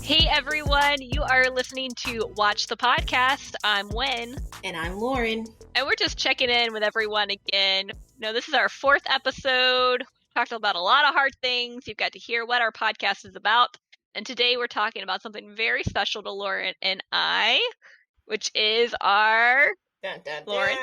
Hey everyone, you are listening to Watch the Podcast. I'm Wynn. And I'm Lorin. And we're just checking in with everyone again. This is our 4th episode. We talked about a lot of hard things. You've got to hear what our podcast is about. And today we're talking about something very special to Lorin and I, which is our... Dun, dun, Lorin?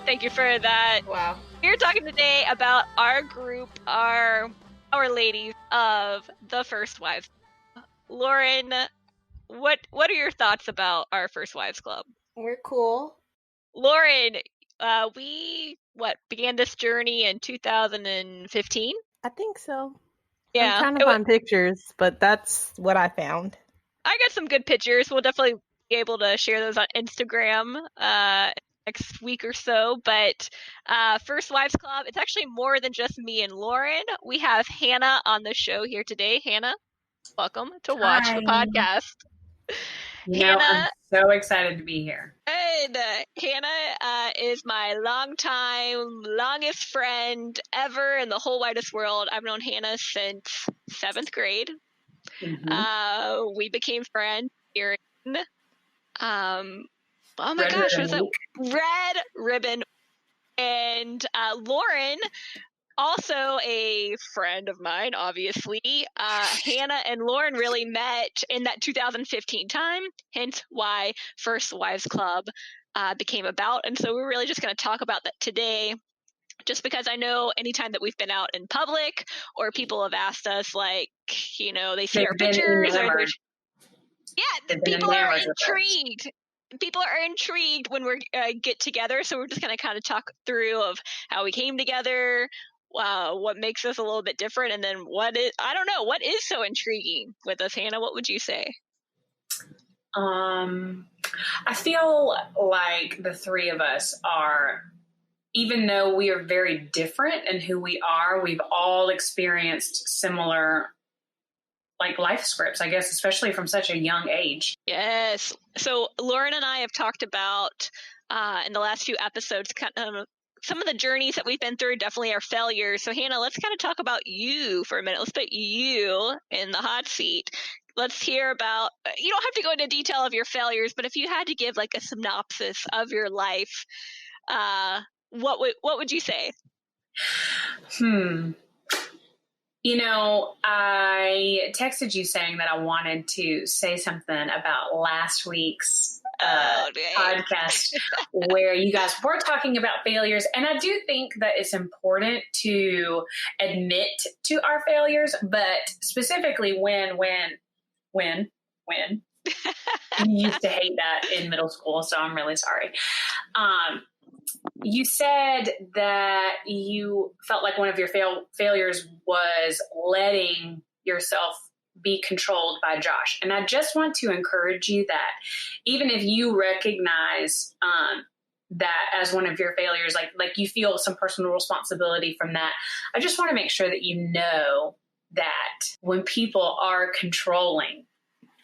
Thank you for that. Wow. We're talking today about our group, our ladies of the First Wives. Lorin, what are your thoughts about our First Wives Club? We're cool. Lorin, we began this journey in 2015? I think so. Yeah. I'm trying to find pictures, but that's what I found. I got some good pictures. We'll definitely be able to share those on Instagram next week or so. But First Wives Club, it's actually more than just me and Lorin. We have Hannah on the show here today. Hannah, welcome to Watch the Podcast. Hannah, I'm so excited to be here. And Hannah is my longest friend ever in the whole widest world. I've known Hannah since 7th grade. Mm-hmm. We became friends here in, oh my Red gosh, Ribbon was it Week. Red Ribbon? And Lorin, also a friend of mine, obviously. Hannah and Lorin really met in that 2015 time, hence why First Wives Club became about. And so we're really just going to talk about that today, just because I know anytime that we've been out in public or people have asked us, they see our pictures. People are intrigued. People are intrigued when we get together, so we're just going to kind of talk through of how we came together, what makes us a little bit different, and then what is so intriguing with us. Hannah, what would you say? I feel like the three of us are, even though we are very different in who we are, we've all experienced similar life scripts, I guess, especially from such a young age. Yes. So Lorin and I have talked about in the last few episodes kind of some of the journeys that we've been through, definitely our failures. So Hannah, let's kind of talk about you for a minute. Let's put you in the hot seat. Let's hear about, you don't have to go into detail of your failures, but if you had to give a synopsis of your life, what would you say? I texted you saying that I wanted to say something about last week's podcast where you guys were talking about failures. And I do think that it's important to admit to our failures, but specifically when you used to hate that in middle school. So I'm really sorry. You said that you felt like one of your failures was letting yourself be controlled by Josh. And I just want to encourage you that even if you recognize that as one of your failures, like you feel some personal responsibility from that, I just want to make sure that you know that when people are controlling,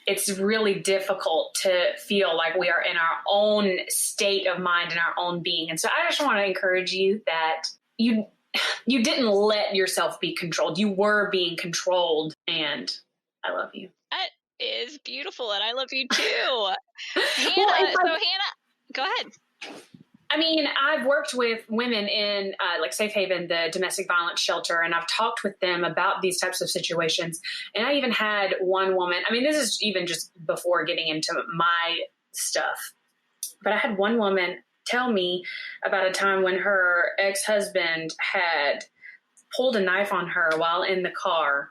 it's really difficult to feel like we are in our own state of mind and our own being. And so I just want to encourage you that you didn't let yourself be controlled. You were being controlled, and I love you. That is beautiful, and I love you too. Hannah, Hannah, go ahead. I mean, I've worked with women in Safe Haven, the domestic violence shelter, and I've talked with them about these types of situations. And I even had one woman, this is even just before getting into my stuff, but I had one woman tell me about a time when her ex-husband had pulled a knife on her while in the car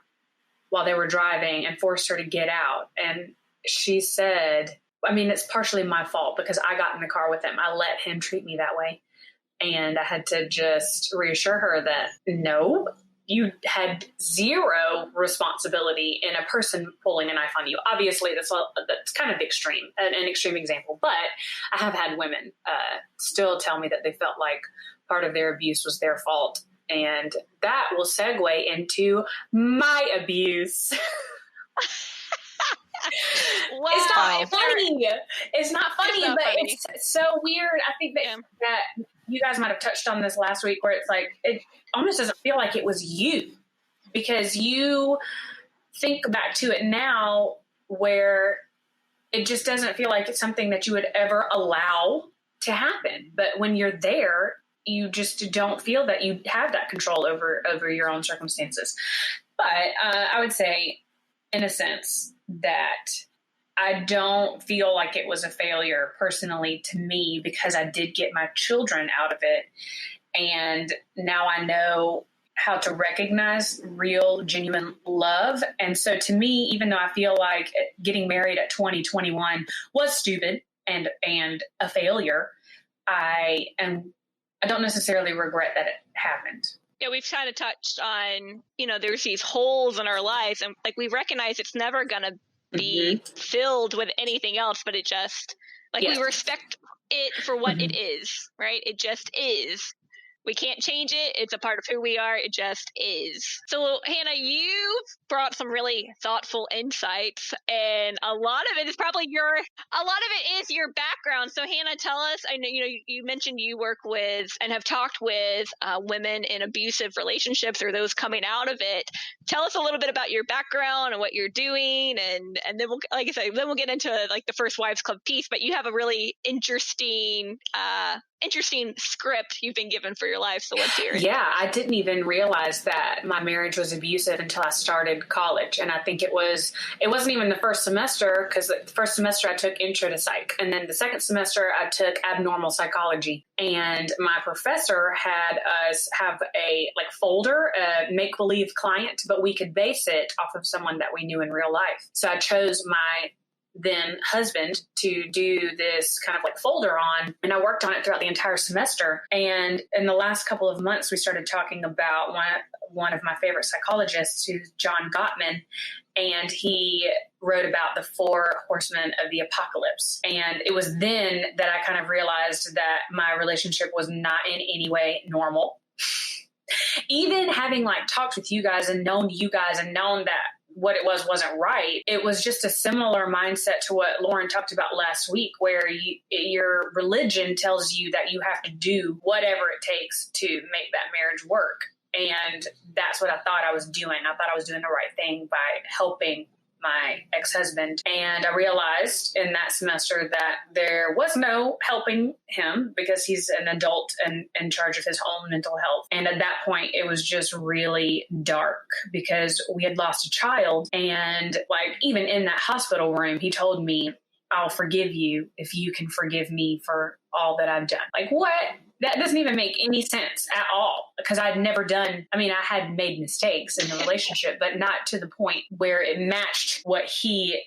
while they were driving and forced her to get out. And she said, it's partially my fault because I got in the car with him. I let him treat me that way. And I had to just reassure her that no, you had zero responsibility in a person pulling a knife on you. Obviously, that's kind of extreme, an extreme example. But I have had women still tell me that they felt like part of their abuse was their fault. And that will segue into my abuse. Wow. It's not funny. It's not funny, not but funny. It's so weird. I think that you guys might have touched on this last week, where it's like, it almost doesn't feel like it was you, because you think back to it now where it just doesn't feel like it's something that you would ever allow to happen. But when you're there, you just don't feel that you have that control over your own circumstances. But I would say, in a sense, that I don't feel like it was a failure personally to me, because I did get my children out of it. And now I know how to recognize real, genuine love. And so to me, even though I feel like getting married at 2021 was stupid and a failure, I don't necessarily regret that it happened. Yeah, we've kind of touched on, there's these holes in our lives, and like we recognize it's never going to be filled with anything else, but it just, we respect it for what it is, right? It just is. We can't change it. It's a part of who we are. It just is. So, Hannah, you brought some really thoughtful insights, and a lot of it is your background. So, Hannah, tell us. I know you mentioned you work with and have talked with women in abusive relationships or those coming out of it. Tell us a little bit about your background and what you're doing, and then we'll, like I said, then we'll get into the First Wives Club piece. But you have a really interesting script you've been given for your life, so let's hear it. Yeah, I didn't even realize that my marriage was abusive until I started college. And I think it wasn't even the first semester, because the first semester I took intro to psych, and then the second semester I took abnormal psychology. And my professor had us have a folder, a make-believe client, but we could base it off of someone that we knew in real life. So I chose my then husband to do this kind of folder on, and I worked on it throughout the entire semester. And in the last couple of months, we started talking about one of my favorite psychologists, who's John Gottman, and he wrote about the 4 horsemen of the apocalypse. And it was then that I kind of realized that my relationship was not in any way normal. Even having talked with you guys and known you guys and known that what it wasn't right, it was just a similar mindset to what Lorin talked about last week, where your religion tells you that you have to do whatever it takes to make that marriage work. And that's what I thought I was doing. I thought I was doing the right thing by helping my ex-husband. And I realized in that semester that there was no helping him, because he's an adult and in charge of his own mental health. And at that point, it was just really dark, because we had lost a child. And even in that hospital room, he told me, "I'll forgive you if you can forgive me for all that I've done." What? That doesn't even make any sense at all, because I had made mistakes in the relationship, but not to the point where it matched what he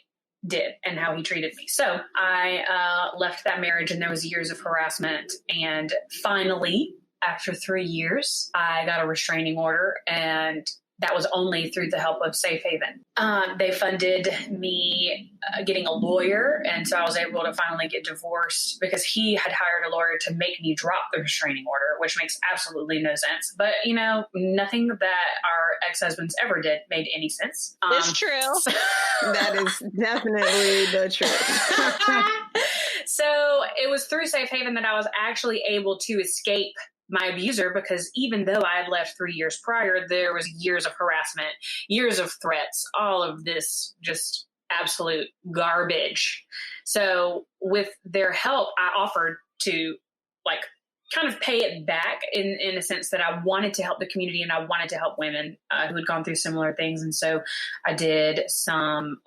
did and how he treated me. So I left that marriage, and there was years of harassment. And finally, after 3 years, I got a restraining order, and that was only through the help of Safe Haven. They funded me getting a lawyer, and so I was able to finally get divorced, because he had hired a lawyer to make me drop the restraining order, which makes absolutely no sense. But, nothing that our ex-husbands ever did made any sense. It's true. That is definitely the truth. So it was through Safe Haven that I was actually able to escape my abuser, because even though I had left 3 years prior, there was years of harassment, years of threats, all of this just absolute garbage. So with their help, I offered to kind of pay it back in a sense that I wanted to help the community, and I wanted to help women who had gone through similar things. And so I did some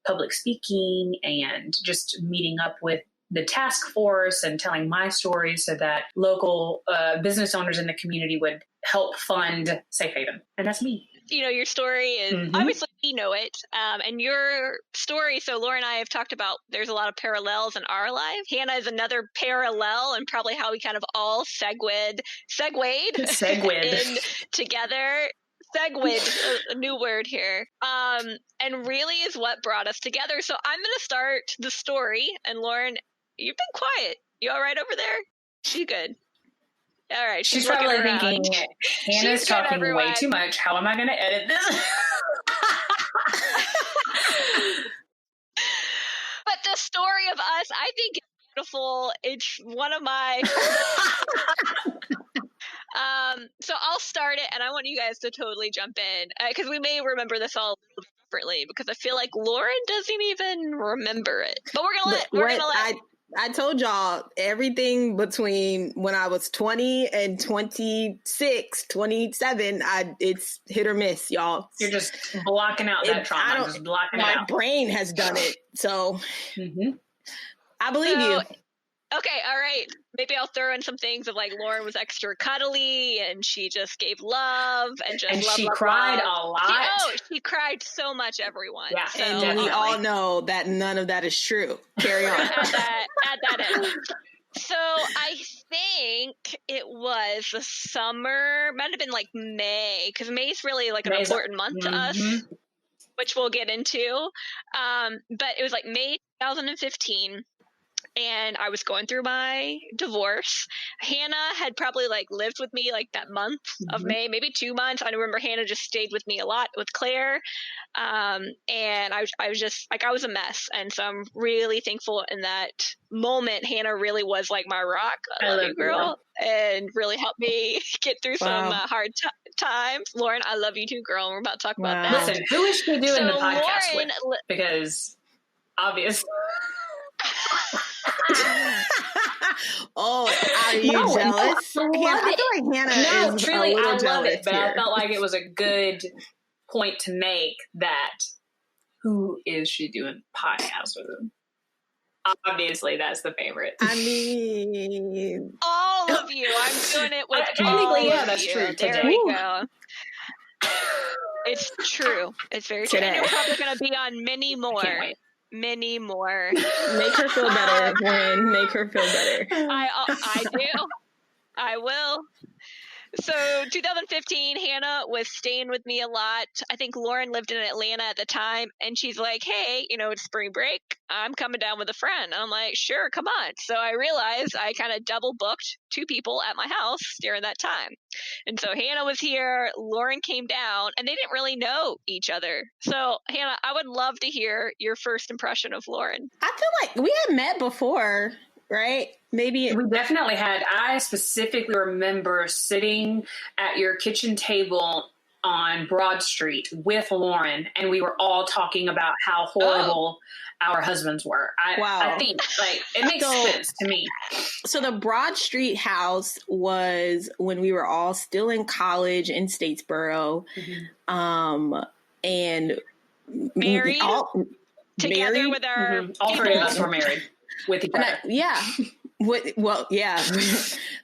public speaking and just meeting up with the task force and telling my story, so that local business owners in the community would help fund Safe Haven. And that's me. Your story is obviously we know it, and your story. So Laura and I have talked about there's a lot of parallels in our life. Hannah is another parallel, and probably how we kind of all segued in together segued, a new word here, and really is what brought us together. So I'm going to start the story, and Lorin, you've been quiet. You all right over there? She good. All right, She's looking probably around. thinking, Hannah's She's good, talking way everyone. too much. How am I going to edit this? But the story of us, I think, is beautiful. It's one of my. So I'll start it, and I want you guys to totally jump in because we may remember this all a little differently. Because I feel like Lorin doesn't even remember it, but we're gonna let. I told y'all everything between when I was 20 and 26, 27, it's hit or miss, y'all. You're just blocking out that trauma. Just blocking it out. My brain has done it, so I believe you. Okay, all right. Maybe I'll throw in some things of like Lorin was extra cuddly and she just gave love and just and love, she love, cried love. a lot. She cried so much, everyone. Yeah, so, and definitely. we all know that none of that is true. Carry on. Add that in. So I think it was the summer, might have been like May, because May's really like an important month to us, which we'll get into. But it was like May 2015. And I was going through my divorce. Hannah had probably like lived with me like that month of May, maybe 2 months. I remember Hannah just stayed with me a lot with Claire. And I was just like, I was a mess. And so I'm really thankful in that moment. Hannah really was like my rock. I love you, girl. And really helped me get through some hard times. Lorin, I love you too, girl. We're about to talk about that. Listen, who is she doing the podcast Lorin, with? Because obviously. Oh, are you jealous? I feel like Hannah is truly, a little I love it, but here. I felt like it was a good point to make that who is she doing the podcast with? Obviously, that's the favorite. I mean, all of you. I'm doing it with technically, yeah, that's you. true. There we go. It's true. It's very true. And you're probably going to be on many more. Many more. Make her feel better, Wynn. Make her feel better. I do. I will. So 2015, Hannah was staying with me a lot. I think Lorin lived in Atlanta at the time, and she's like, hey, it's spring break. I'm coming down with a friend. And I'm like, sure, come on. So I realized I kind of double booked 2 people at my house during that time. And so Hannah was here, Lorin came down, and they didn't really know each other. So Hannah, I would love to hear your first impression of Lorin. I feel like we had met before, right? Maybe we definitely had. I specifically remember sitting at your kitchen table on Broad Street with Lorin, and we were all talking about how horrible our husbands were. I think it makes sense to me. So the Broad Street house was when we were all still in college in Statesboro, and married together with our all 3 of us were married with each other.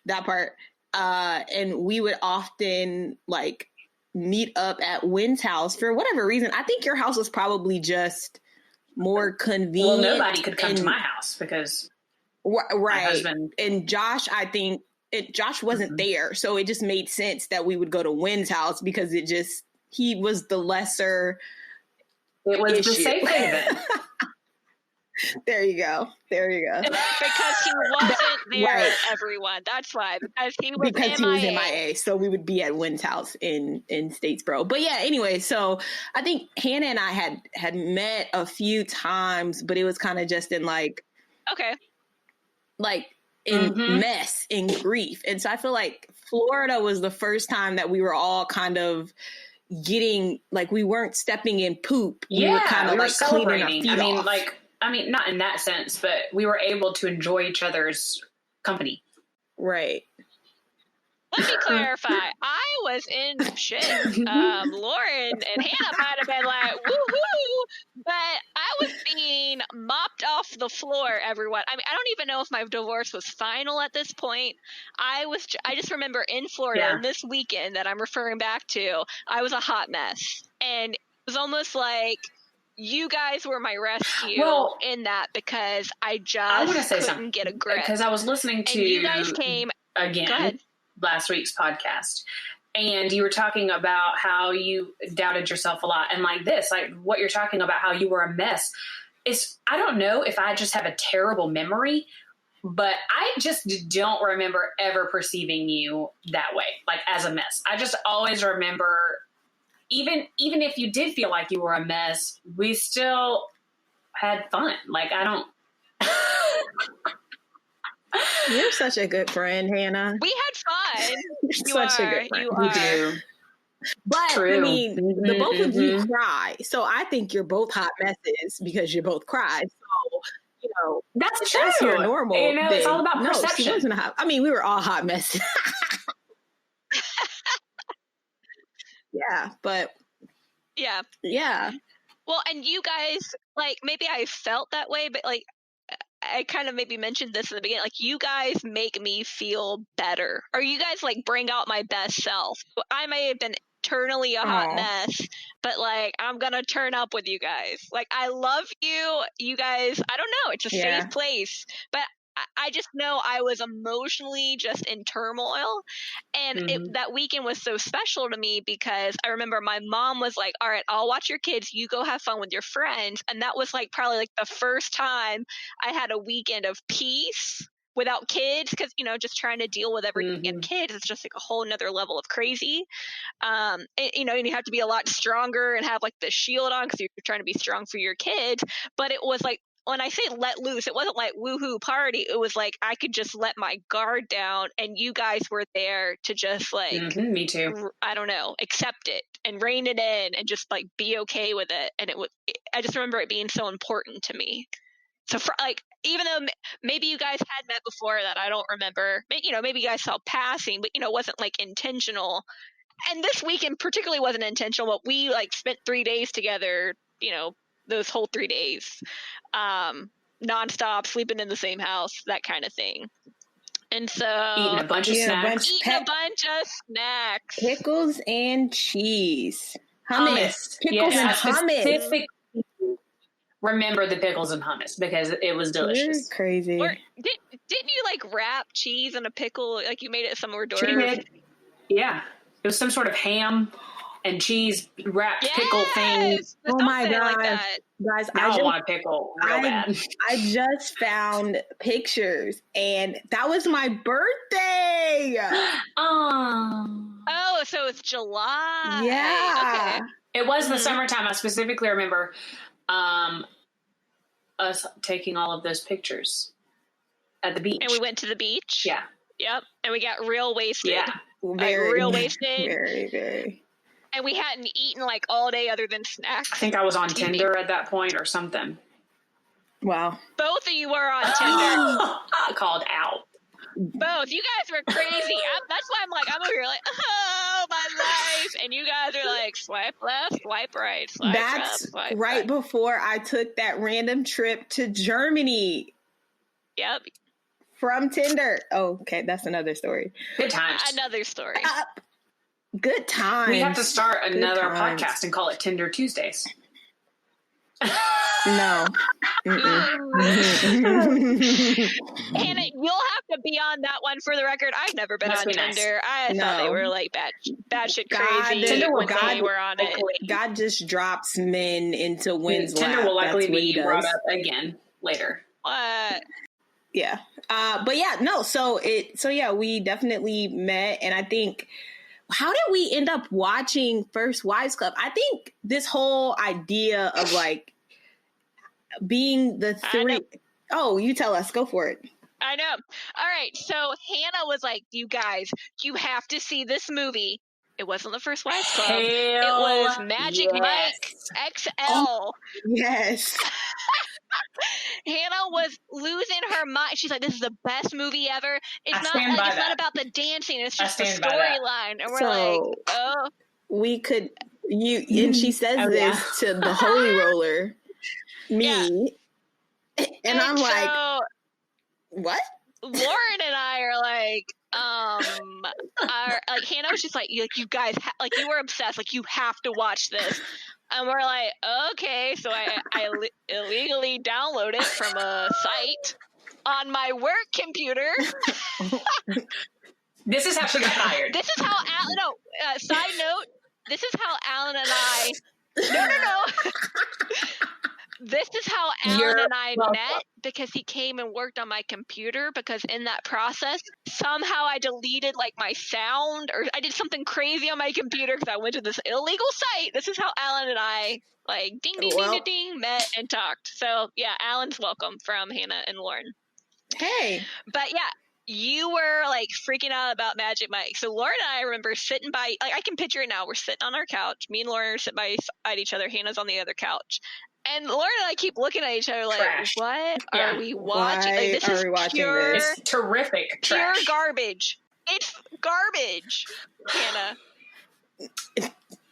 That part. And we would often meet up at Wynn's house for whatever reason. I think your house was probably just more convenient. Well, nobody could come to my house because my husband and Josh, I think Josh wasn't there. So it just made sense that we would go to Wynn's house because he was the lesser It was issue. The safe haven. There you go. Because he wasn't there, everyone. That's why. Because he was MIA. So we would be at Wynn's house in Statesboro. But yeah, anyway, so I think Hannah and I had met a few times, but it was kind of just in mess, in grief. And so I feel like Florida was the first time that we were all kind of getting, we weren't stepping in poop. Yeah, we were kind of celebrating. Cleaning our feet off. I mean, not in that sense, but we were able to enjoy each other's company. Right. Let me clarify. I was in shit. Lorin and Hannah might have been like, woohoo, but I was being mopped off the floor, everyone. I mean, I don't even know if my divorce was final at this point. I just remember in Florida this weekend that I'm referring back to, I was a hot mess. And it was almost like you guys were my rescue in that because I just couldn't get a grip. Because I was listening to and you guys came again last week's podcast, And you were talking about how you doubted yourself a lot. And like this, like what you're talking about, how you were a mess is, I don't know if I just have a terrible memory, but I just don't remember ever perceiving you that way, like as a mess. I just always remember, even if you did feel like you were a mess, we still had fun. Like, I don't. You're such a good friend, Hannah. We had fun. You're such a good friend. You We are. do. But True. I mean, the Mhm, both of you mhm. cry, so I think you're both hot messes because you both cry. So That's if true. that's your normal. It's all then about no, perception. she wasn't a hot. I mean, we were all hot messes. Yeah, but Yeah. yeah. Well, and you guys, like, maybe I felt that way, but like, I kind of maybe mentioned this in the beginning. Like, you guys make me feel better, or you guys like bring out my best self. I may have been internally a hot Aw. mess, but like, I'm gonna turn up with you guys. Like, I love you. You guys, I don't know. It's a Yeah. safe place, but I just know I was emotionally just in turmoil. And that weekend was so special to me because I remember my mom was like, all right, I'll watch your kids. You go have fun with your friends. And that was like probably like the first time I had a weekend of peace without kids, because, just trying to deal with everything and kids is just like a whole nother level of crazy. And you have to be a lot stronger and have like the shield on because you're trying to be strong for your kids. But it was like, when I say let loose, it wasn't like woohoo party. It was like I could just let my guard down, and you guys were there to just like, Me too. I don't know, accept it and rein it in and just like be okay with it. And I just remember it being so important to me. So for like, even though maybe you guys had met before that I don't remember, maybe you guys saw passing, but it wasn't like intentional. And this weekend particularly wasn't intentional, but we like spent 3 days together, those whole 3 days, nonstop, sleeping in the same house, that kind of thing. And so Eating a bunch of snacks. Eating a bunch of snacks. Pickles and cheese. Hummus. Pickles Yes, and I hummus. specifically remember the pickles and hummus because it was delicious. You're crazy. Didn't you like wrap cheese in a pickle? Like you made it some hors She d'oeuvre? did. Yeah. It was some sort of ham and cheese wrapped pickle thing. Oh my Something God. like that. Guys, Now I want a pickle real bad. I just found pictures and that was my birthday. Oh, so it's July. Yeah. Okay. It was the summertime. I specifically remember us taking all of those pictures at the beach. And we went to the beach. Yeah. Yep. And we got real wasted. Yeah. Real wasted. Very, very. And we hadn't eaten like all day other than snacks. I think I was on Tinder at that point or something. Wow. Both of you were on Tinder. Called out. Both. You guys were crazy. That's why I'm like, I'm over here like, oh, my life. And you guys are like, swipe left, swipe right, swipe That's left, swipe right before I took that random trip to Germany. Yep. From Tinder. Oh, okay. That's another story. Good times. Another story. Good times. We have to start another times. podcast and call it Tinder Tuesdays. No. Hannah, you'll have to be on that one for the record. I've never been Must on be nice. Tinder. I thought they were like bad shit crazy. Tinder will when we were on it. God just drops men into Wynn's lap. Tinder will likely That's what he be brought does. up again later. Yeah. But yeah, no. So yeah, we definitely met, and I think, how did we end up watching First Wives Club? I think this whole idea of like being the three. Oh, you tell us. Go for it. I know. All right. So Hannah was like, you guys, you have to see this movie. It wasn't the First Wives Club. It was Magic Mike XL. Oh, yes. Hannah was losing her mind. She's like, this is the best movie ever. It's not about the dancing. It's just the storyline. And we're like, oh. We could, and she says this to the Holy Roller, me. Yeah. And I'm like, what? Lauren and I are like, like Hannah was just like you guys, like you were obsessed. Like, you have to watch this. And we're like, okay. So I illegally download it from a site on my work computer. This is how she got hired. This is how Side note, this is how Alan and I... No. This is how Alan and I met, because he came and worked on my computer, because in that process, somehow I deleted like my sound, or I did something crazy on my computer because I went to this illegal site. This is how Alan and I like ding, met and talked. So yeah, Alan's welcome from Hannah and Lauren. Hey. But yeah, you were like freaking out about Magic Mike. So Lauren and I remember sitting by, like I can picture it now. We're sitting on our couch. Me and Lauren are sitting beside each other. Hannah's on the other couch. And Lauren and I keep looking at each other like, Trash. What are we watching? Why Like, this are is we watching pure, this? It's terrific trash. pure garbage. It's garbage, Hannah.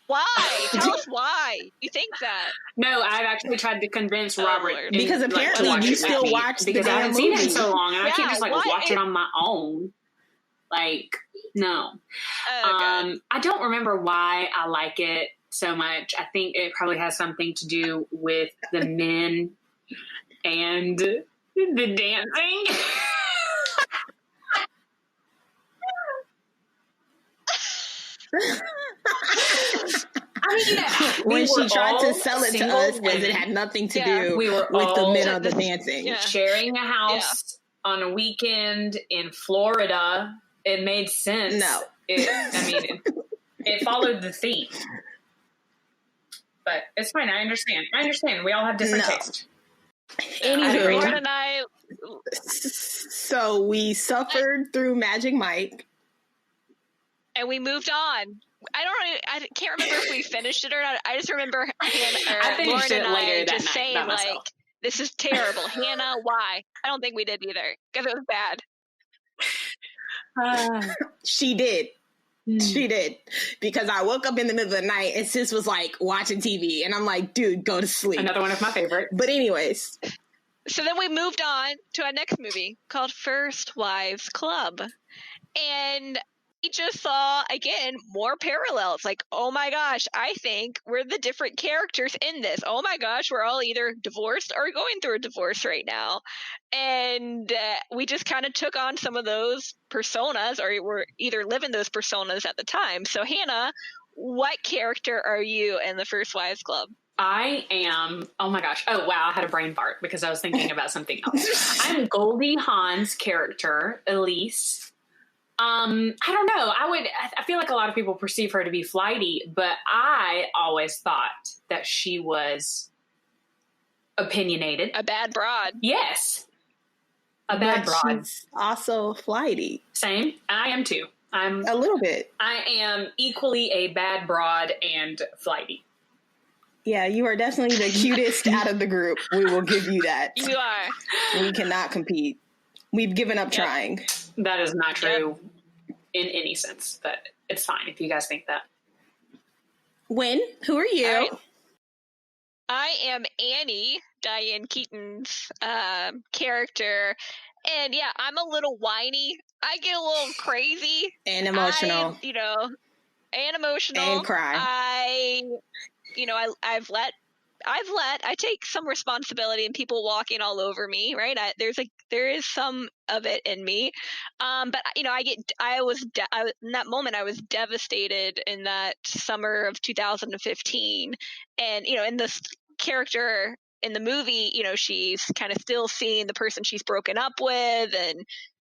Why? Tell us why you think that. No, I've actually tried to convince Robert. Lord. Because apparently to watch you it with still me, watch the because I damn haven't seen it in movie. so long, and I Yeah, can't just like why? watch it on my own. Like, no. Okay. I don't remember why I like it so much. I think it probably has something to do with the men and the dancing. I mean, When she tried to all sell it to single us as women. it had nothing to Yeah. do We were with the all men on the dancing. Yeah. sharing a house on a weekend in Florida. It made sense. No. It followed the theme. But it's fine. I understand. We all have different No. tastes. Anywho, Lauren and I, so we suffered through Magic Mike. and we moved on. I can't remember if we finished it or not. I just remember I finished Lauren it and later I that just night saying by like, myself. this is terrible. Hannah, why? I don't think we did either, because it was bad. She did. She did. Because I woke up in the middle of the night and sis was like watching TV. And I'm like, dude, go to sleep. Another one of my favorites. But anyways. So then we moved on to our next movie called First Wives Club. And we just saw, again, more parallels. Like, oh my gosh, I think we're the different characters in this. Oh my gosh, we're all either divorced or going through a divorce right now. And we just kind of took on some of those personas, or we're either living those personas at the time. So Hannah, what character are you in the First Wives Club? I am, oh my gosh. Oh, wow. I had a brain fart because I was thinking about something else. I'm Goldie Hawn's character, Elise. I don't know. I feel like a lot of people perceive her to be flighty, but I always thought that she was opinionated. A bad broad. Yes. A bad broad. She's also flighty. Same. I am too. I'm A little bit. I am equally a bad broad and flighty. Yeah, you are definitely the cutest out of the group. We will give you that. You are. We cannot compete. We've given up trying. That is not true in any sense, but it's fine if you guys think that. Wynn, who are you? All right. I am Annie, Diane Keaton's character. And yeah, I'm a little whiny. I get a little crazy. And emotional. And emotional. And cry. I take some responsibility in people walking all over me, right? There is some of it in me. But in that moment I was devastated in that summer of 2015. And, in this character in the movie, she's kind of still seeing the person she's broken up with,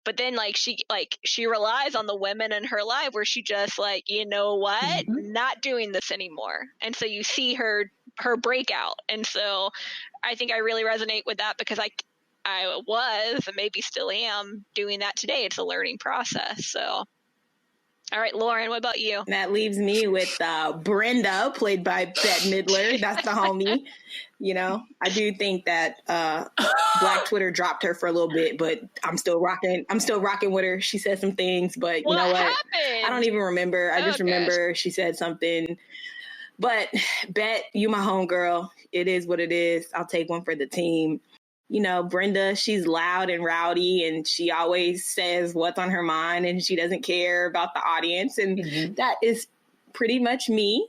but then she relies on the women in her life where she just like, you know what, not doing this anymore. And so you see her breakout. And so I think I really resonate with that because I was, and maybe still am, doing that today. It's a learning process. So, all right, Lauren, what about you? That leaves me with Brenda, played by Bette Midler. That's the homie. I do think that Black Twitter dropped her for a little bit, but I'm still rocking with her. She said some things, but you know what? Happened? I don't even remember. I just remember she said something. But Bet, you my homegirl. It is what it is. I'll take one for the team. Brenda, she's loud and rowdy, and she always says what's on her mind, and she doesn't care about the audience. And that is pretty much me,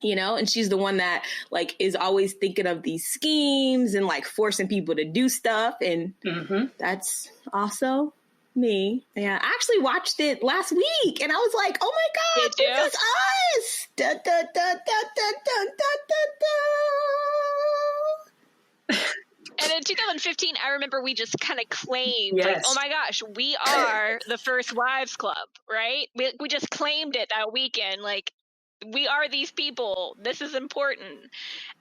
and she's the one that is always thinking of these schemes and forcing people to do stuff. And that's also Me. Yeah, I actually watched it last week, and I was like, "Oh my god, Did you? this is us!" Da, da, da, da, da, da, da, da. And in 2015, I remember we just kind of claimed, like, Yes. oh my gosh, we are the First Wives Club, right? We just claimed it that weekend, like, we are these people. This is important.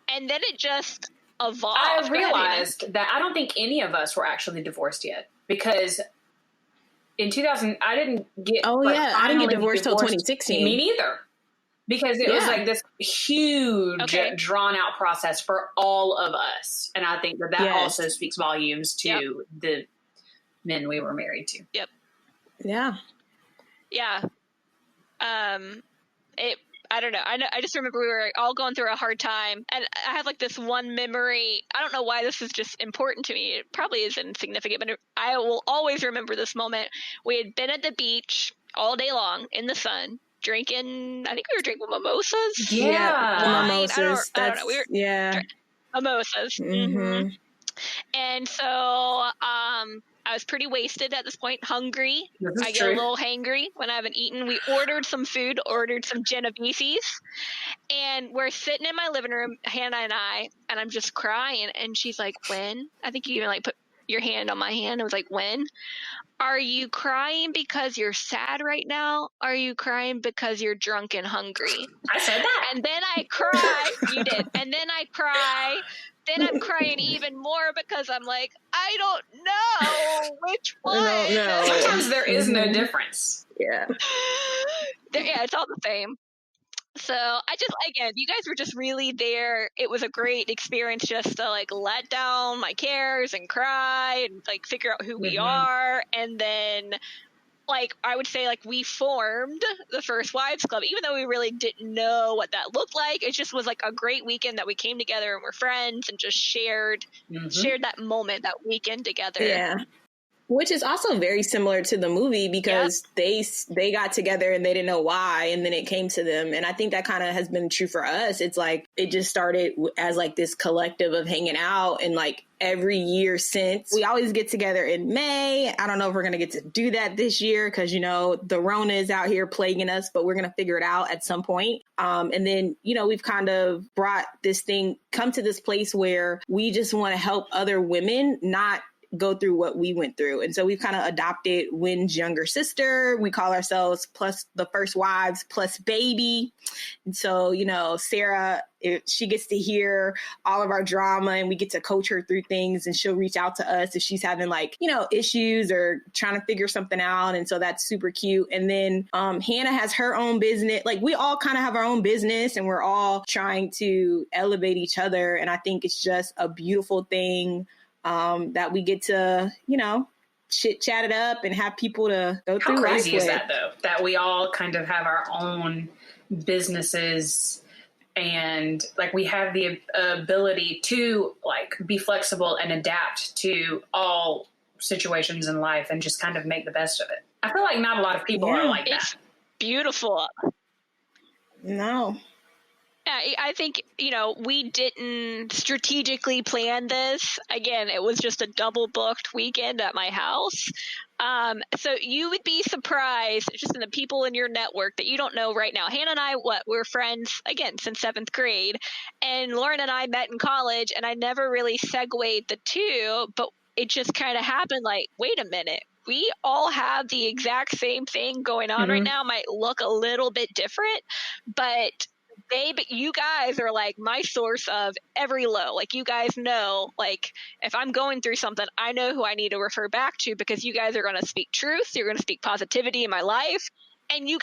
And then it just evolved. I Go ahead, realized that I don't think any of us were actually divorced yet, because in 2000, I didn't get. Oh yeah, I didn't get finally divorced till 2016. Me neither. Because it was like this huge, drawn out process for all of us. And I think that also speaks volumes to the men we were married to. Yep. Yeah. Yeah. I don't know. I just remember we were all going through a hard time, and I have like this one memory. I don't know why this is just important to me. It probably is insignificant, but I will always remember this moment. We had been at the beach all day long in the sun, drinking. I think we were drinking mimosas. Yeah, wine. Mimosas. I don't know. We were mimosas. Mm-hmm. And so, I was pretty wasted at this point, hungry. I get a little hangry when I haven't eaten. We ordered some food, ordered some Genovese's, and we're sitting in my living room, Hannah and I'm just crying. And she's like, "When?" I think you even like put your hand on my hand. It was like, "When? Are you crying because you're sad right now? Are you crying because you're drunk and hungry?" I said that. And then I cry. You did. And then I cry. Then I'm crying even more because I'm like, I don't know which one. I don't know. Sometimes there is no difference. Yeah. Yeah, it's all the same. So I just, again, you guys were just really there. It was a great experience just to like let down my cares and cry and like figure out who we are. And then, like, I would say, like, we formed the First Wives Club, even though we really didn't know what that looked like. It just was like a great weekend that we came together and were friends and just shared that moment, that weekend together. Yeah. Which is also very similar to the movie, because they got together and they didn't know why, and then it came to them. And I think that kind of has been true for us. It's like it just started as like this collective of hanging out, and like every year since, we always get together in May. I don't know if we're going to get to do that this year because, you know, the Rona is out here plaguing us, but we're going to figure it out at some point. And then, you know, we've kind of come to this place where we just want to help other women not go through what we went through. And so we've kind of adopted Wynn's younger sister. We call ourselves plus the First Wives plus baby. And so, you know, Sarah, she gets to hear all of our drama, and we get to coach her through things, and she'll reach out to us if she's having like, you know, issues or trying to figure something out. And so that's super cute. And then Hannah has her own business. Like, we all kind of have our own business, and we're all trying to elevate each other. And I think it's just a beautiful thing that we get to, you know, chit chat it up and have people to go through. How crazy is that, though? That we all kind of have our own businesses, and like we have the ability to like be flexible and adapt to all situations in life and just kind of make the best of it. I feel like not a lot of people are like that. It's beautiful. No. I think, you know, we didn't strategically plan this. Again, it was just a double booked weekend at my house. So you would be surprised just in the people in your network that you don't know right now. Hannah and I, we're friends, again, since 7th grade. And Lorin and I met in college, and I never really segued the two, but it just kind of happened like, wait a minute. We all have the exact same thing going on right now. Might look a little bit different, but you guys are like my source of every low. Like, you guys know, like, if I'm going through something, I know who I need to refer back to, because you guys are going to speak truth. You're going to speak positivity in my life. And you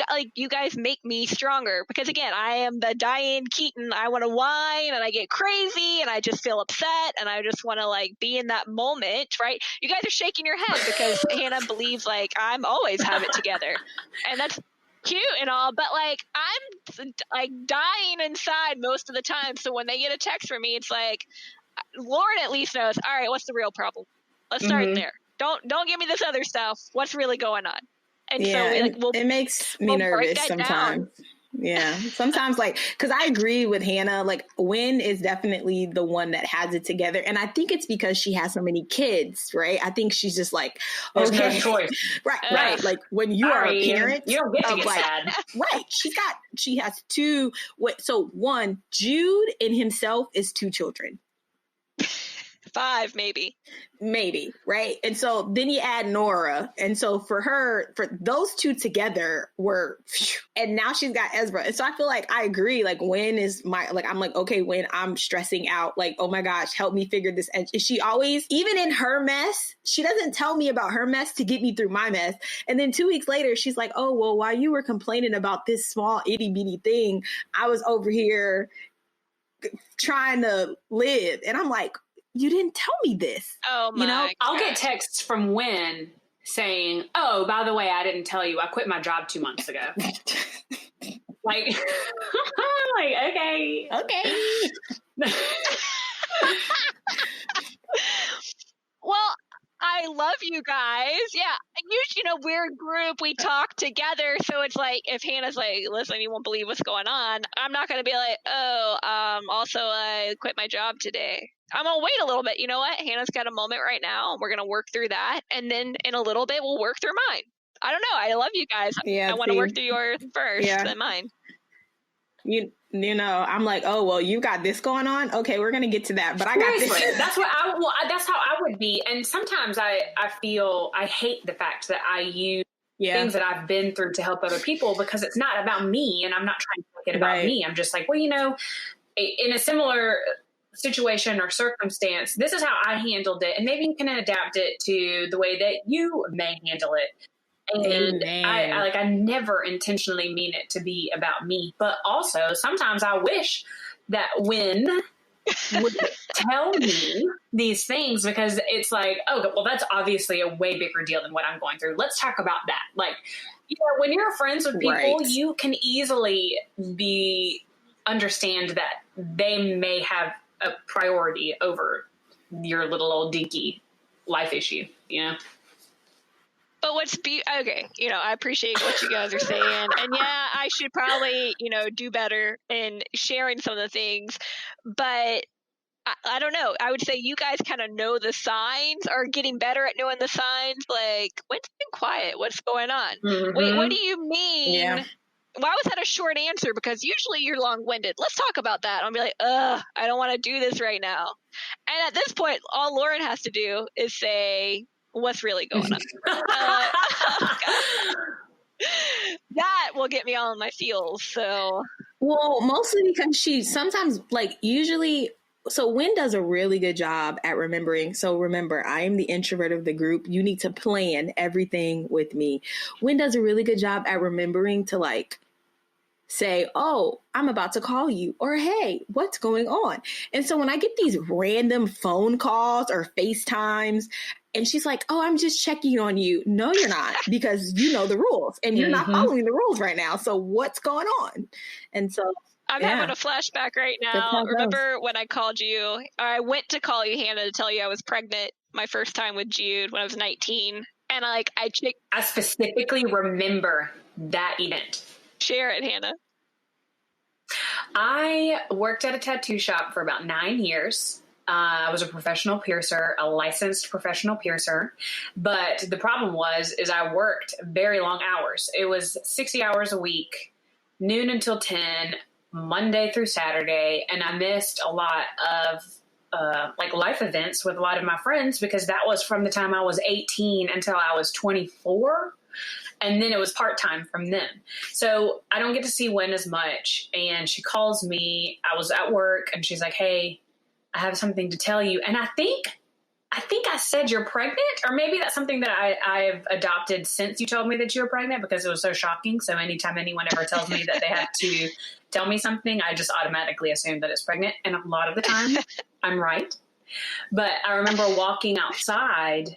guys make me stronger, because again, I am the Diane Keaton. I want to whine and I get crazy and I just feel upset and I just want to like be in that moment, right? You guys are shaking your head because Hannah believes like I'm always have it together. And that's cute and all, but like I'm like dying inside most of the time. So when they get a text from me, it's like, Lorin at least knows, all right, what's the real problem? Let's start there. Don't give me this other stuff. What's really going on? And so it makes me nervous sometimes. Yeah. Sometimes like, cause I agree with Hannah, like Wynn is definitely the one that has it together. And I think it's because she has so many kids, right? I think she's just like, There's okay. no choice. Right. Like when you are a parent, you don't get to of get like, sad. right. She has two. So one, Jude in himself is two children. 5, maybe. Right? And so then you add Nora. And so for those two together were, and now she's got Ezra. And so I feel like I agree. Like Wynn is I'm like, okay, Wynn, I'm stressing out. Like, oh my gosh, help me figure this. And she always, even in her mess, she doesn't tell me about her mess to get me through my mess. And then 2 weeks later, she's like, oh, well, while you were complaining about this small itty bitty thing, I was over here trying to live. And I'm like, you didn't tell me this. Oh my God. I'll get texts from Wynn saying, oh, by the way, I didn't tell you, I quit my job 2 months ago. like, okay. Well, I love you guys. Yeah. We're a group. We talk together. So it's like, if Hannah's like, listen, you won't believe what's going on. I'm not going to be like, also I quit my job today. I'm going to wait a little bit. You know what? Hannah's got a moment right now. We're going to work through that. And then in a little bit, we'll work through mine. I don't know. I love you guys. Yeah, I want to work through yours first than mine. You know, I'm like, oh, well, you got this going on. Okay, we're going to get to that. But I got this. That's how I would be. And sometimes I feel I hate the fact that I use things that I've been through to help other people, because it's not about me and I'm not trying to make it about me. I'm just like, well, in a similar situation or circumstance, this is how I handled it. And maybe you can adapt it to the way that you may handle it. And I never intentionally mean it to be about me, but also sometimes I wish that Wynn would tell me these things, because it's like, oh, well, that's obviously a way bigger deal than what I'm going through. Let's talk about that. Like, when you're friends with people, you can easily understand that they may have a priority over your little old dinky life issue, But okay, I appreciate what you guys are saying. And yeah, I should probably, do better in sharing some of the things. But I don't know. I would say you guys kind of know the signs, or getting better at knowing the signs. Like, When's been quiet? What's going on? Mm-hmm. Wait, what do you mean? Yeah. Why was that a short answer? Because usually you're long-winded. Let's talk about that. I'll be like, I don't want to do this right now. And at this point, all Lorin has to do is say, what's really going on? That will get me all in my feels. So, well, mostly because she sometimes, usually, so Wynn does a really good job at remembering. So remember, I am the introvert of the group. You need to plan everything with me. Wynn does a really good job at remembering to say, oh, I'm about to call you, or hey, what's going on? And so when I get these random phone calls or FaceTimes, and she's like, oh, I'm just checking on you. No, you're not, because you know the rules and you're not following the rules right now. So what's going on? And so I'm having a flashback right now. Remember when I called you? I went to call you, Hannah, to tell you I was pregnant my first time with Jude when I was 19. And I specifically remember that event. Share it, Hannah. I worked at a tattoo shop for about 9 years. I was a professional piercer, a licensed professional piercer. But the problem is I worked very long hours. It was 60 hours a week, noon until 10, Monday through Saturday. And I missed a lot of life events with a lot of my friends, because that was from the time I was 18 until I was 24. And then it was part-time from then. So I don't get to see Wynn as much. And she calls me. I was at work and she's like, hey, I have something to tell you. And I think I said you're pregnant, or maybe that's something that I've adopted since you told me that you were pregnant, because it was so shocking. So anytime anyone ever tells me that they have to tell me something, I just automatically assume that it's pregnant. And a lot of the time I'm right. But I remember walking outside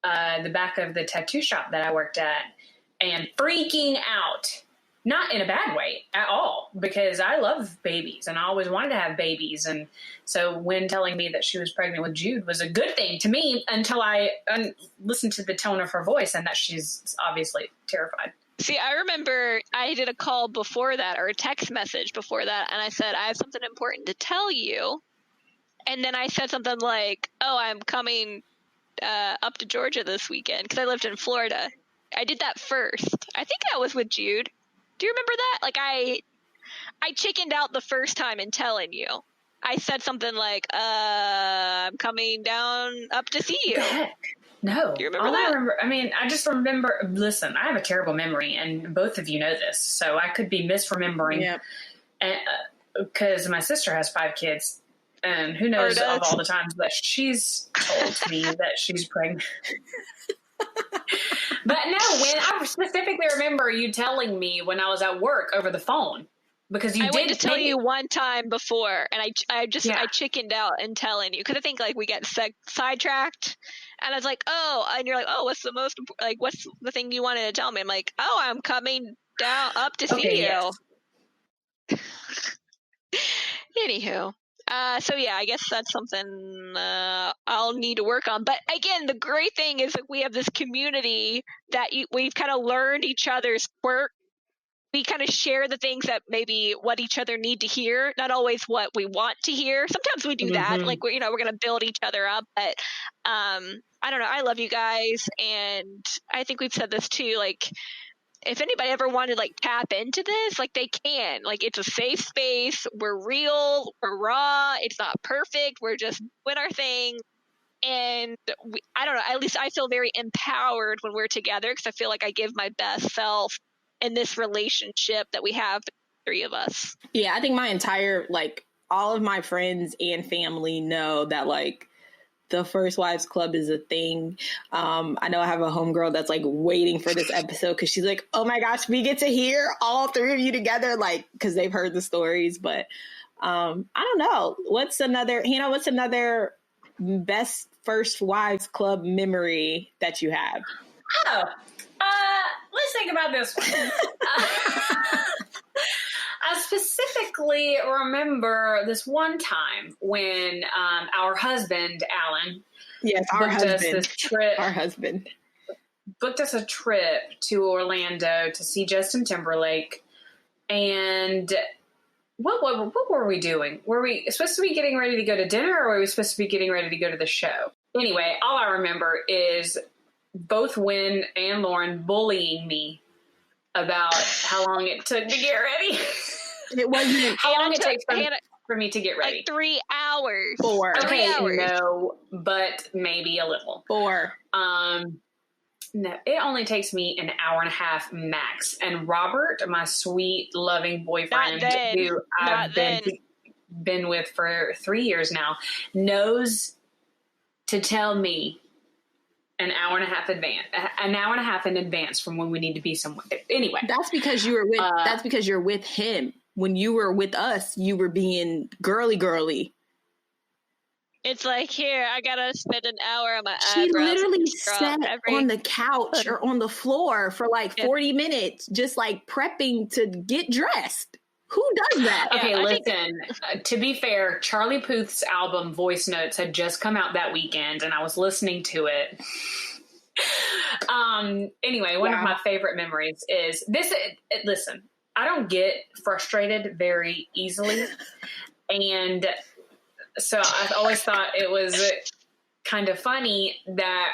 the back of the tattoo shop that I worked at and freaking out, not in a bad way at all, because I love babies and I always wanted to have babies. And so when telling me that she was pregnant with Jude was a good thing to me, until I listened to the tone of her voice and that she's obviously terrified. See, I remember I did a call before that, or a text message before that, and I said, I have something important to tell you. And then I said something like, oh, I'm coming up to Georgia this weekend, because I lived in Florida. I did that first. I think that was with Jude. Do you remember that? Like, I chickened out the first time in telling you. I said something like, I'm coming down up to see you. What the heck? No. Do you remember that? I just remember, listen, I have a terrible memory, and both of you know this, so I could be misremembering. Yep. Because my sister has 5 kids, and who knows of all the times that she's told me that she's pregnant. But no, when I specifically remember you telling me when I was at work over the phone, because I went to tell you one time before, and I chickened out in telling you, because I think like we get sidetracked, and I was like, oh, and you're like, oh, what's the thing you wanted to tell me? I'm like, oh, I'm coming down up to see you. Yes. Anywho. So yeah, I guess that's something I'll need to work on. But again, the great thing is that we have this community that we've kind of learned each other's quirk. We kind of share the things that maybe what each other need to hear, not always what we want to hear. Sometimes we do that, like we're going to build each other up. But I don't know. I love you guys, and I think we've said this too. Like, if anybody ever wanted to like tap into this, like they can. Like, it's a safe space. We're real. We're raw. It's not perfect. We're just doing our thing. And I don't know. At least I feel very empowered when we're together, because I feel like I give my best self in this relationship that we have, the 3 of us. Yeah, I think my entire, like, all of my friends and family know that, like, the First Wives Club is a thing. I know I have a homegirl that's like waiting for this episode, because she's like, oh my gosh, we get to hear all 3 of you together, like, because they've heard the stories. But I don't know. What's another best First Wives Club memory that you have? Oh, let's think about this one. I specifically remember this one time when our husband, Alan, booked us a trip to Orlando to see Justin Timberlake. And what were we doing? Were we supposed to be getting ready to go to dinner, or were we supposed to be getting ready to go to the show? Anyway, all I remember is both Wynn and Lorin bullying me about how long it took to get ready. It wasn't how long it takes for me to get ready. Like 3 hours. 4. Okay, 3 hours. No, but maybe a little. 4. No, it only takes me an hour and a half max. And Robert, my sweet, loving boyfriend, who I've been with for 3 years now, knows to tell me an hour and a half in advance from when we need to be somewhere. Anyway, that's because you were with. That's because you're with him. When you were with us, you were being girly. It's like, here, I gotta spend an hour on my eyebrows. She literally sat on the couch or on the floor for like 40 minutes, just like prepping to get dressed. Who does that? Okay, listen, to be fair, Charlie Puth's album Voice Notes had just come out that weekend, and I was listening to it. Anyway, one of my favorite memories is this. Listen, I don't get frustrated very easily. And so I've always thought it was kind of funny that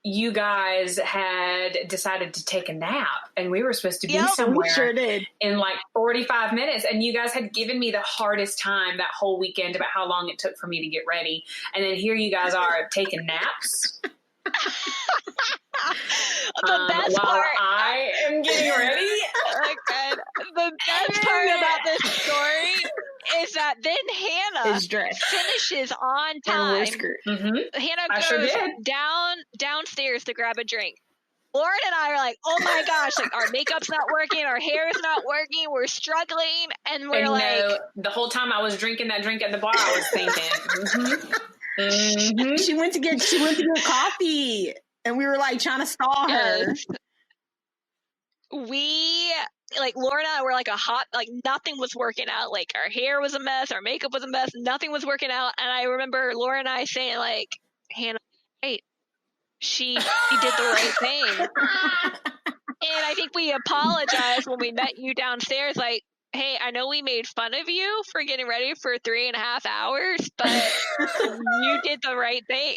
you guys had decided to take a nap, and we were supposed to be somewhere in like 45 minutes. And you guys had given me the hardest time that whole weekend about how long it took for me to get ready. And then here you guys are taking naps. The best part, I am getting ready. The best part about this story is that then Hannah finishes on time. Hannah goes downstairs to grab a drink. Lorin and I are like, oh my gosh, like our makeup's not working, our hair is not working, we're struggling, and we're the whole time I was drinking that drink at the bar, I was thinking, She went to get coffee, and we were like trying to stall her. We Lorin and I were like nothing was working out. Like our hair was a mess, our makeup was a mess, nothing was working out. And I remember Lorin and I saying like, Hannah, hey, she did the right thing. And I think we apologized when we met you downstairs, like, hey, I know we made fun of you for getting ready for 3.5 hours, but you did the right thing.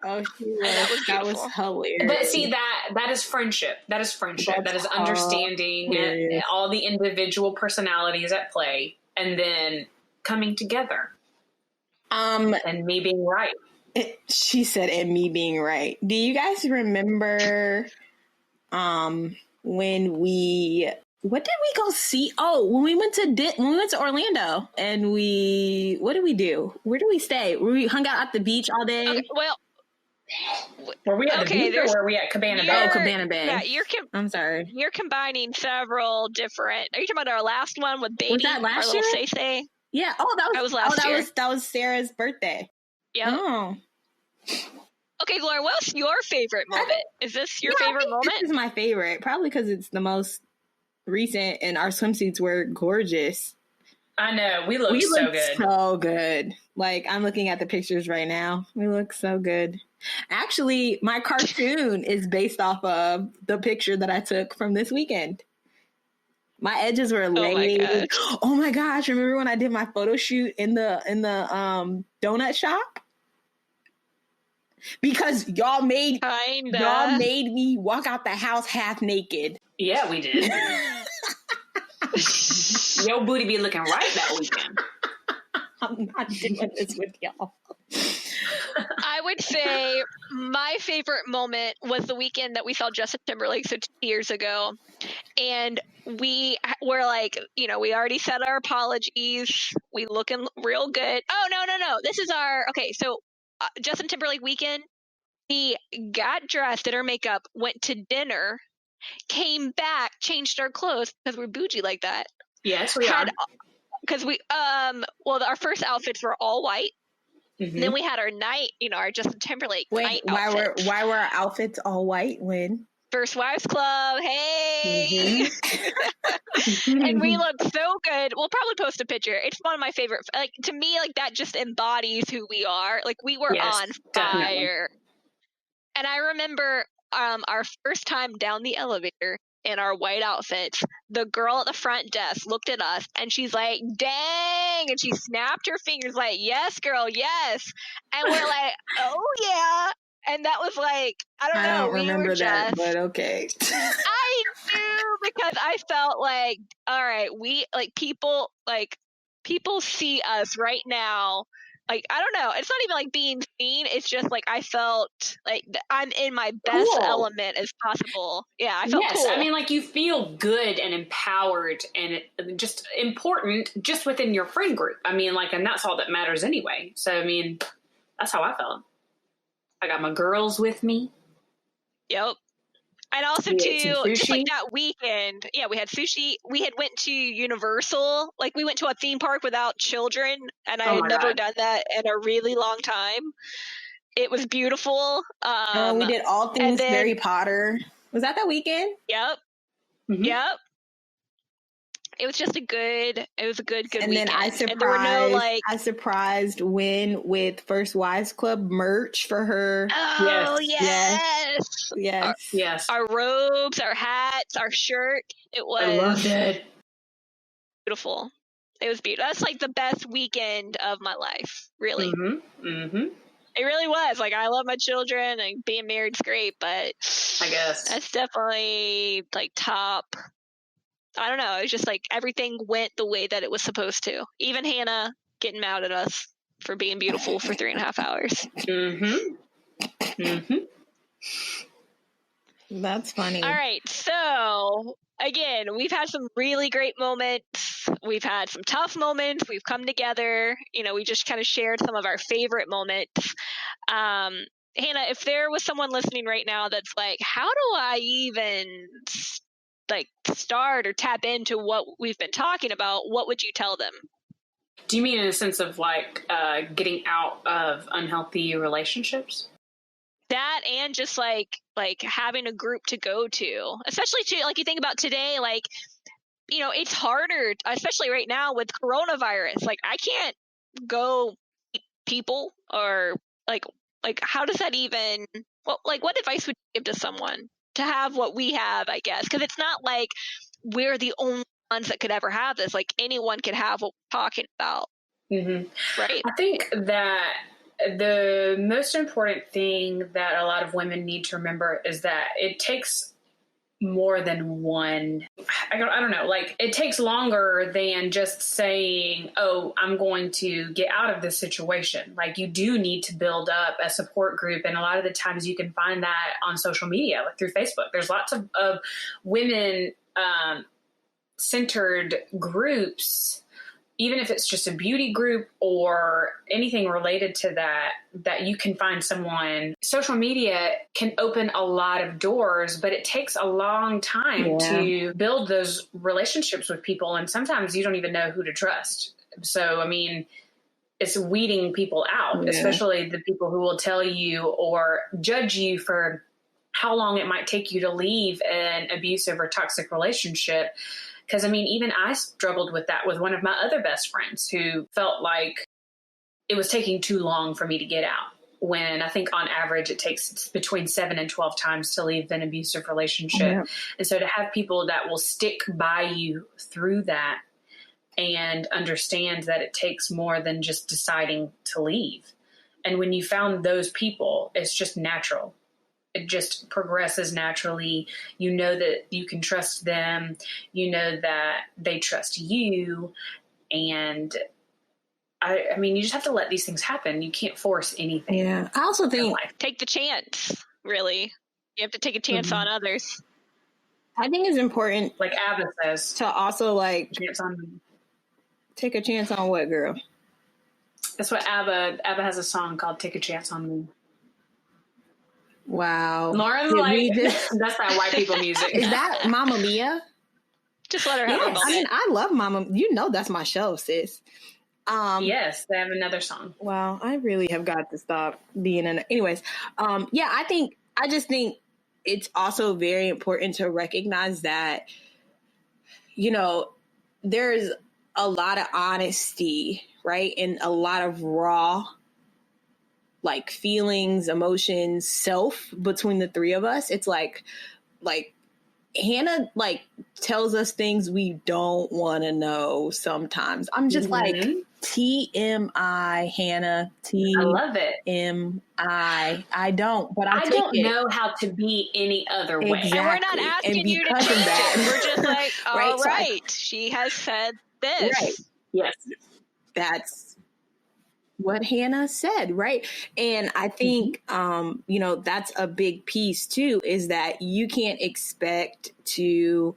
Oh, she was. And that was That was beautiful. hilarious. But see, that is friendship. That is friendship. That's that is understanding hilarious. all the individual personalities at play, and then coming together. And me being right. She said, "And me being right." Do you guys remember when we? What did we go see? Oh, when we went to Orlando, and what did we do? Where did we stay? We hung out at the beach all day. Okay, well, were we at the beach or were we at Cabana Bay? Oh, Cabana Bay. Yeah, I'm sorry. You're combining several different. Are you talking about our last one with Baby? Was that last our year? little Say? Yeah. Oh, that was last year. That was Sarah's birthday. Yeah. Oh. Okay, Gloria, what's your favorite moment? Is this your favorite moment? This is my favorite, probably because it's the most recent, and our swimsuits were gorgeous. I know. We look so good. So good. Like, I'm looking at the pictures right now. We look so good. Actually, my cartoon is based off of the picture that I took from this weekend. My edges were laid. Oh my gosh. Remember when I did my photo shoot in the donut shop? Because y'all made me walk out the house half naked. Yeah, we did. Your booty be looking right that weekend. I'm not doing this with y'all. I would say my favorite moment was the weekend that we saw Justin Timberlake, so 2 years ago. And we were like, we already said our apologies. We looking real good. Oh, no. This is okay, so Justin Timberlake weekend, we got dressed, did our makeup, went to dinner, came back, changed our clothes because we're bougie like that. Yes, we are. Because we, our first outfits were all white. Mm-hmm. And then we had our night, our Justin Timberlake night outfits. Why were our outfits all white when? First Wives Club, hey! Mm-hmm. And we looked so good. We'll probably post a picture. It's one of my favorite. Like, to me, like, that just embodies who we are. Like, we were on fire. Definitely. And I remember our first time down the elevator in our white outfits, the girl at the front desk looked at us and she's like, dang! And she snapped her fingers like, yes, girl, yes. And we're like, oh, yeah. And that was like, I don't remember that, but okay. I do, because I felt like, all right, people see us right now. Like, I don't know. It's not even like being seen. It's just like I felt like I'm in my best element as possible. Yeah, I felt cool. I mean, like, you feel good and empowered and just important just within your friend group. I mean, like, and that's all that matters anyway. So, I mean, that's how I felt. I got my girls with me. Yep. And also, too, just like that weekend, we had sushi. We had went to Universal. Like, we went to a theme park without children, and I had never done that in a really long time. It was beautiful. We did all things Harry Potter. Was that weekend? Yep. Mm-hmm. Yep. It was just a good weekend. And then I surprised Wynn with First Wives Club merch for her. Oh, yes. Our robes, our hats, our shirt. It was. I loved it. Beautiful. It was beautiful. That's like the best weekend of my life, really. Mm-hmm. Mm-hmm. It really was. Like, I love my children and being married's great, but I guess that's definitely like top. I don't know. It was just like everything went the way that it was supposed to. Even Hannah getting mad at us for being beautiful for 3.5 hours. Mm-hmm. Mm-hmm. That's funny. All right. So, again, we've had some really great moments. We've had some tough moments. We've come together. We just kind of shared some of our favorite moments. Hannah, if there was someone listening right now that's like, how do I even start or tap into what we've been talking about, what would you tell them? Do you mean in a sense of getting out of unhealthy relationships? That, and just like having a group to go to, especially to, like, you think about today, like, it's harder, especially right now with coronavirus. Like, I can't go meet people, or like how does that even, what advice would you give to someone to have what we have, I guess, because it's not like we're the only ones that could ever have this. Like anyone could have what we're talking about. Mm-hmm. Right. I think that the most important thing that a lot of women need to remember is that it takes more than one. I don't know. Like, it takes longer than just saying, oh, I'm going to get out of this situation. Like, you do need to build up a support group. And a lot of the times you can find that on social media, like through Facebook. There's lots of women centered groups, even if it's just a beauty group or anything related to that, that you can find someone. Social media can open a lot of doors, but it takes a long time to build those relationships with people. And sometimes you don't even know who to trust. So, I mean, it's weeding people out, especially the people who will tell you or judge you for how long it might take you to leave an abusive or toxic relationship. Because, I mean, even I struggled with that with one of my other best friends who felt like it was taking too long for me to get out, when I think on average it takes between 7 and 12 times to leave an abusive relationship. Yeah. And so to have people that will stick by you through that and understand that it takes more than just deciding to leave. And when you found those people, it's just natural. It just progresses naturally. You know that you can trust them. You know that they trust you. And I mean, you just have to let these things happen. You can't force anything. Yeah. I also think take the chance, really. You have to take a chance on others. I think it's important, like Abba says, to also like take a chance on what, girl? That's what Abba has a song called "Take a Chance on Me." Wow. Lauren's like, that's that white people music. Is that Mamma Mia? Just let her have a moment. I mean, I love Mamma. You know that's my show, sis. Yes, they have another song. Wow, I really have got to stop being in. Anyways, I just think it's also very important to recognize that, you know, there's a lot of honesty, right? And a lot of raw, like, feelings, emotions, self between the three of us. It's like Hannah, like, tells us things we don't want to know sometimes. I'm just like, TMI, Hannah. I love it. TMI. I don't, but I don't know how to be any other way. Exactly. And we're not asking you to change it. We're just like, all right, she has said this. Right. Yes. That's what Hannah said, right? And I think, you know, that's a big piece too, is that you can't expect to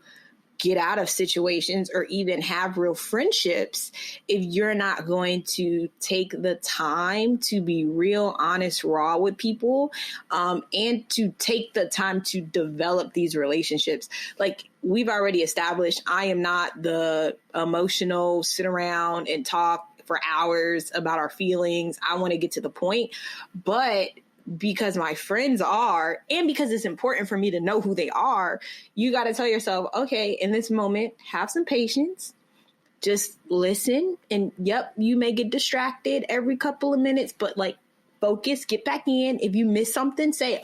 get out of situations or even have real friendships if you're not going to take the time to be real, honest, raw with people, and to take the time to develop these relationships. Like we've already established, I am not the emotional sit around and talk for hours about our feelings. I want to get to the point, but because my friends are, and because it's important for me to know who they are, you got to tell yourself, okay, in this moment, have some patience, just listen. And yep, you may get distracted every couple of minutes, but like focus, get back in. If you miss something, say,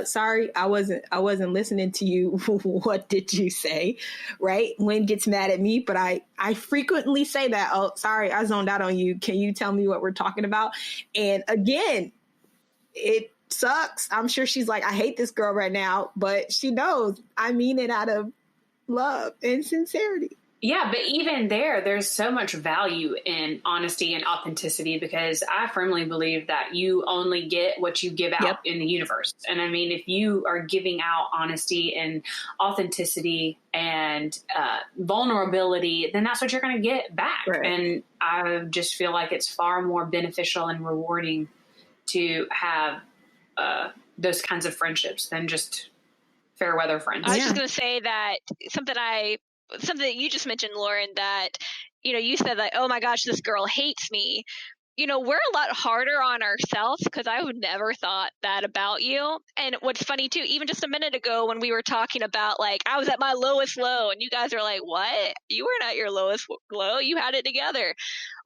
sorry, I wasn't listening to you. What did you say? Right? Wynn gets mad at me, but I frequently say that. Oh, sorry, I zoned out on you. Can you tell me what we're talking about? And again, it sucks. I'm sure she's like, I hate this girl right now, but she knows I mean it out of love and sincerity. Yeah, but even there's so much value in honesty and authenticity, because I firmly believe that you only get what you give out in the universe. And I mean, if you are giving out honesty and authenticity and vulnerability, then that's what you're going to get back. Right. And I just feel like it's far more beneficial and rewarding to have those kinds of friendships than just fair weather friends. I was just going to say that something that you just mentioned, Lauren, that, you know, you said that, oh my gosh, this girl hates me. we're a lot harder on ourselves because I would never thought that about you. And what's funny too, even just a minute ago when we were talking about like, I was at my lowest low and you guys are like, what? You weren't at your lowest low. You had it together.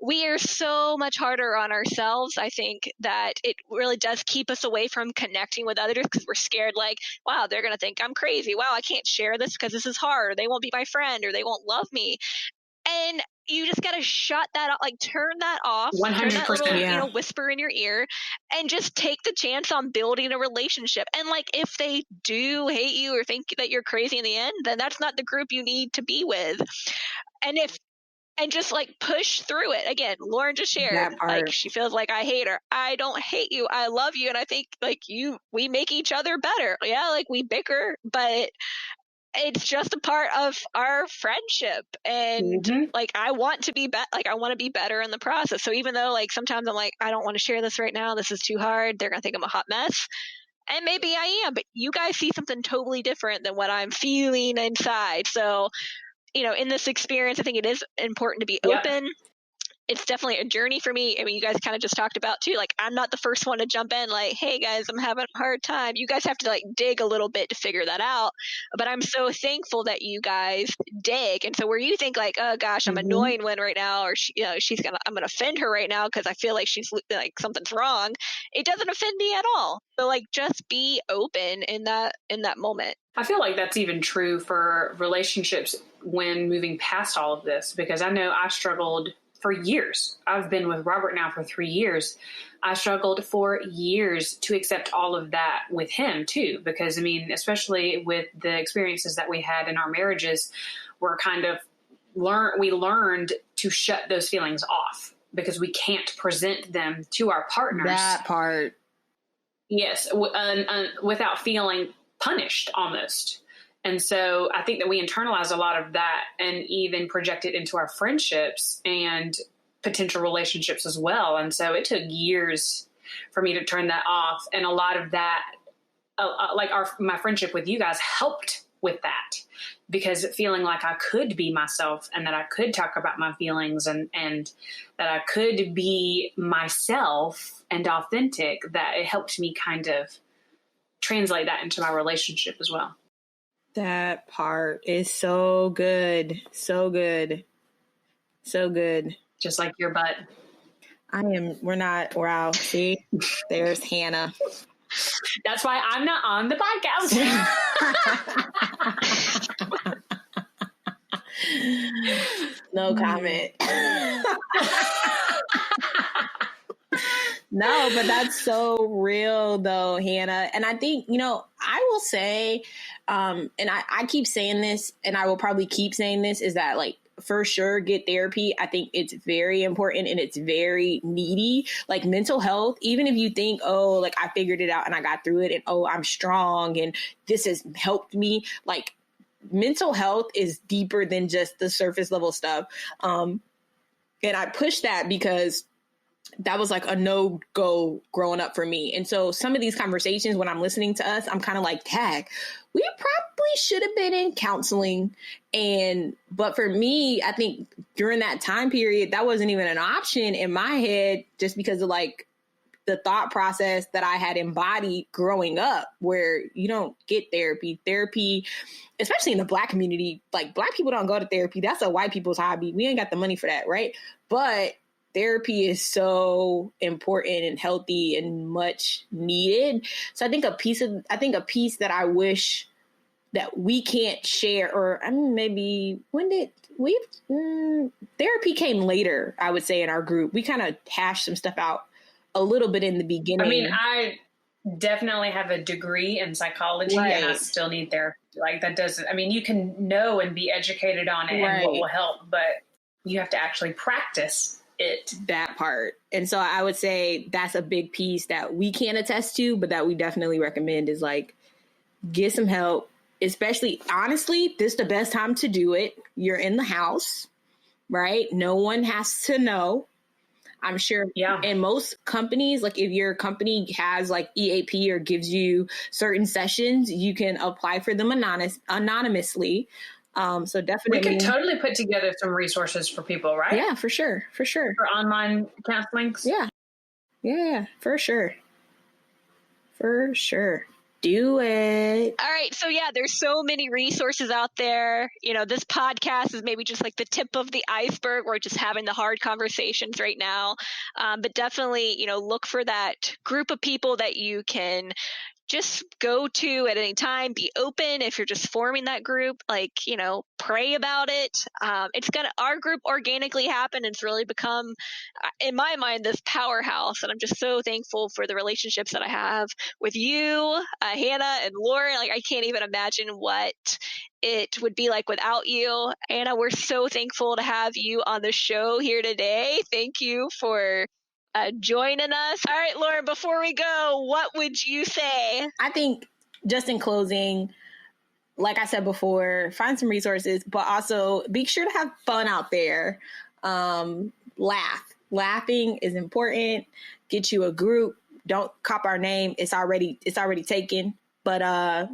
We are so much harder on ourselves. I think that it really does keep us away from connecting with others because we're scared like, wow, they're going to think I'm crazy. Wow, I can't share this because this is hard. Or they won't be my friend or they won't love me. And you just got to shut that off, like turn that off, 100%. turn that little, Yeah. whisper in your ear and just take the chance on building a relationship. And like, if they do hate you or think that you're crazy in the end, then that's not the group you need to be with. And just like push through it. Again, Lauren just shared, like she feels like I hate her. I don't hate you. I love you. And I think like we make each other better. Yeah. Like we bicker, but it's just a part of our friendship. And like, I want to be I want to be better in the process. So even though like sometimes I'm like, I don't want to share this right now. This is too hard. They're going to think I'm a hot mess. And maybe I am, but you guys see something totally different than what I'm feeling inside. So, in this experience, I think it is important to be open. It's definitely a journey for me. I mean, you guys kind of just talked about too, like, I'm not the first one to jump in like, hey guys, I'm having a hard time. You guys have to like dig a little bit to figure that out. But I'm so thankful that you guys dig. And so where you think like, oh gosh, I'm annoying Wynn right now, or I'm going to offend her right now because I feel like she's like something's wrong. It doesn't offend me at all. So like, just be open in that moment. I feel like that's even true for relationships when moving past all of this, because I know I struggled for years. I've been with Robert now for 3 years. I struggled for years to accept all of that with him too, because I mean, especially with the experiences that we had in our marriages, we learned to shut those feelings off because we can't present them to our partners. That part. Yes. Without feeling punished almost. And so I think that we internalize a lot of that and even project it into our friendships and potential relationships as well. And so it took years for me to turn that off. And a lot of that, my friendship with you guys helped with that, because feeling like I could be myself and that I could talk about my feelings and that I could be myself and authentic, that it helped me kind of translate that into my relationship as well. That part is so good. So good. So good. Just like your butt. Wow. See, there's Hannah. That's why I'm not on the podcast. No comment. No, but that's so real though, Hannah. And I think, I will say, and I keep saying this, and I will probably keep saying this, is that like, for sure, get therapy. I think it's very important and it's very needy. Like mental health, even if you think, oh, like I figured it out and I got through it and oh, I'm strong and this has helped me. Like mental health is deeper than just the surface level stuff. And I push that because that was like a no-go growing up for me. And so some of these conversations, when I'm listening to us, I'm kind of like, tag, we probably should have been in counseling. But for me, I think during that time period, that wasn't even an option in my head, just because of like the thought process that I had embodied growing up, where you don't get therapy, especially in the Black community. Like Black people don't go to therapy. That's a white people's hobby. We ain't got the money for that. Right. But therapy is so important and healthy and much needed. So I think a piece that I wish that we can't share, or maybe therapy came later, I would say, in our group. We kind of hashed some stuff out a little bit in the beginning. I mean, I definitely have a degree in psychology, right, and I still need therapy. Like that doesn't, I mean, you can know and be educated on it, right, and what will help, but you have to actually practice it. That part. And so I would say that's a big piece that we can attest to, but that we definitely recommend is like, get some help. Especially, honestly, this is the best time to do it. You're in the house, right? No one has to know. I'm sure in most companies, like if your company has like EAP or gives you certain sessions, you can apply for them anonymously. So We definitely. could totally put together some resources for people, right? Yeah, for sure. For sure. For online counselings. Yeah. Yeah, for sure. For sure. Do it. All right. So yeah, there's so many resources out there. You know, this podcast is maybe just like the tip of the iceberg. We're just having the hard conversations right now. But definitely, you know, look for that group of people that you can just go to at any time. Be open if you're just forming that group. Like, you know, pray about it. Our group organically happened. It's really become, in my mind, this powerhouse. And I'm just so thankful for the relationships that I have with you, Hannah and Lauren. Like, I can't even imagine what it would be like without you. Anna, we're so thankful to have you on the show here today. Thank you for joining us. All right, Lauren, before we go, what would you say? I think just in closing, like I said before, find some resources, but also be sure to have fun out there. Laugh. Laughing is important. Get you a group. Don't cop our name. It's already taken. But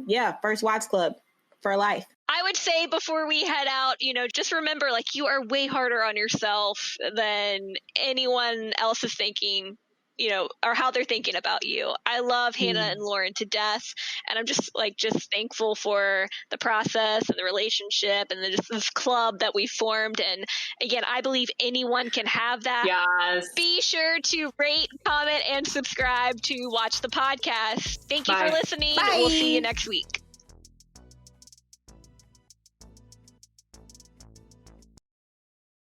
yeah, First Wives Club for life. I would say before we head out, you know, just remember, like, you are way harder on yourself than anyone else is thinking, you know, or how they're thinking about you. I love Hannah and Lauren to death, and I'm just thankful for the process and the relationship and just this club that we formed. And again, I believe anyone can have that. Yes. Be sure to rate, comment, and subscribe to watch the podcast. Thank you Bye. for listening. Bye. We'll see you next week.